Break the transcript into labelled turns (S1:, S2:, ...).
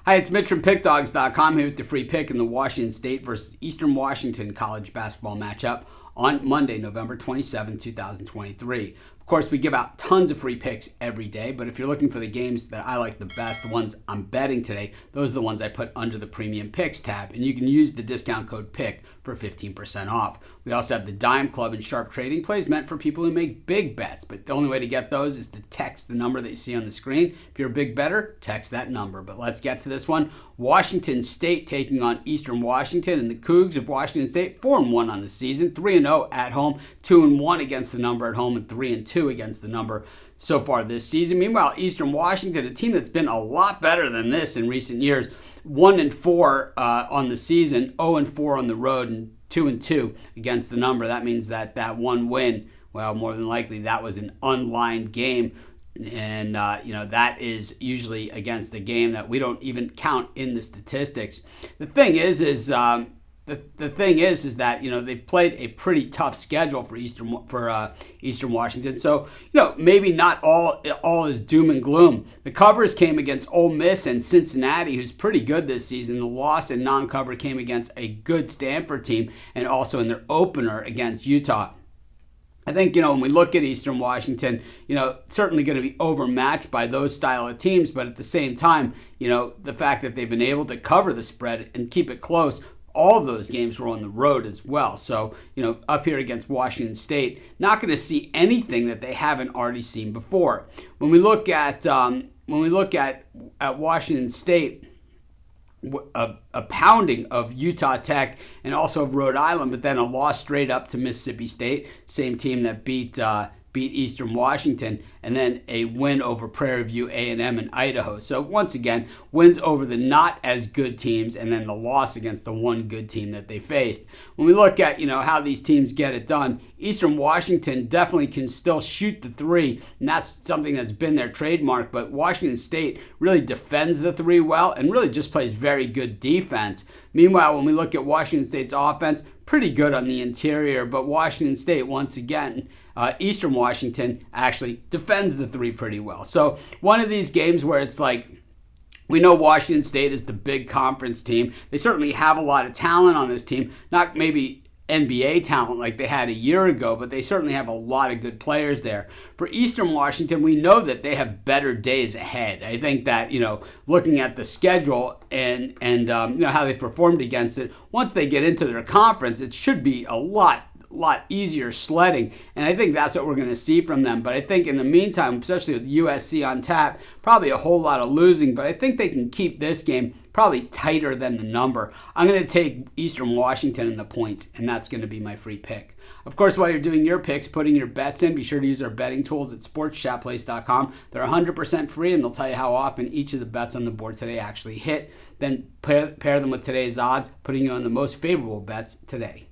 S1: Hi, it's Mitch from Pickdawgz.com here with the free pick in the Washington State versus Eastern Washington college basketball matchup on Monday, November 27, 2023. Of course, we give out tons of free picks every day, but if you're looking for the games that I like the best, the ones I'm betting today, those are the ones I put under the Premium Picks tab, and you can use the discount code PICK for 15% off. We also have the Dime Club and Sharp Trading Plays meant for people who make big bets, but the only way to get those is to text the number that you see on the screen. If you're a big bettor, text that number. But let's get to this one. Washington State taking on Eastern Washington, and the Cougars of Washington State 4-1 on the season, 3-0 at home, 2-1 against the number at home, and 3-2 against the number so far this season. Meanwhile, Eastern Washington, a team that's been a lot better than this in recent years, 1-4 on the season, 0-4 on the road, and 2-2 against the number. That means that one win, well, more than likely that was an unlined game. And, that is usually against a game that we don't even count in the statistics. The thing is that, they've played a pretty tough schedule for Eastern Washington. So, maybe not all is doom and gloom. The covers came against Ole Miss and Cincinnati, who's pretty good this season. The loss and non-cover came against a good Stanford team and also in their opener against Utah. I think, when we look at Eastern Washington, certainly going to be overmatched by those style of teams. But at the same time, the fact that they've been able to cover the spread and keep it close, all of those games were on the road as well. So, up here against Washington State, not going to see anything that they haven't already seen before. When we look at Washington State, a pounding of Utah Tech and also of Rhode Island, but then a loss straight up to Mississippi State, same team that beat Eastern Washington, and then a win over Prairie View A&M and Idaho. So once again, wins over the not as good teams, and then the loss against the one good team that they faced. When we look at how these teams get it done, Eastern Washington definitely can still shoot the three, and that's something that's been their trademark. But Washington State really defends the three well and really just plays very good defense. Meanwhile, when we look at Washington State's offense, pretty good on the interior, but Washington State, once again, Eastern Washington actually defends the three pretty well. So one of these games where it's like, we know Washington State is the big conference team. They certainly have a lot of talent on this team, not maybe NBA talent like they had a year ago, but they certainly have a lot of good players there. For Eastern Washington, we know that they have better days ahead. I think that, looking at the schedule and how they performed against it, once they get into their conference, it should be a lot easier sledding, and I think that's what we're going to see from them. But I think in the meantime, especially with USC on tap, probably a whole lot of losing, but I think they can keep this game probably tighter than the number. I'm going to take Eastern Washington in the points, and that's going to be my free pick. Of course, while you're doing your picks, putting your bets in, be sure to use our betting tools at sportschatplace.com. They're 100% free, and they'll tell you how often each of the bets on the board today actually hit. Then pair them with today's odds, putting you on the most favorable bets today.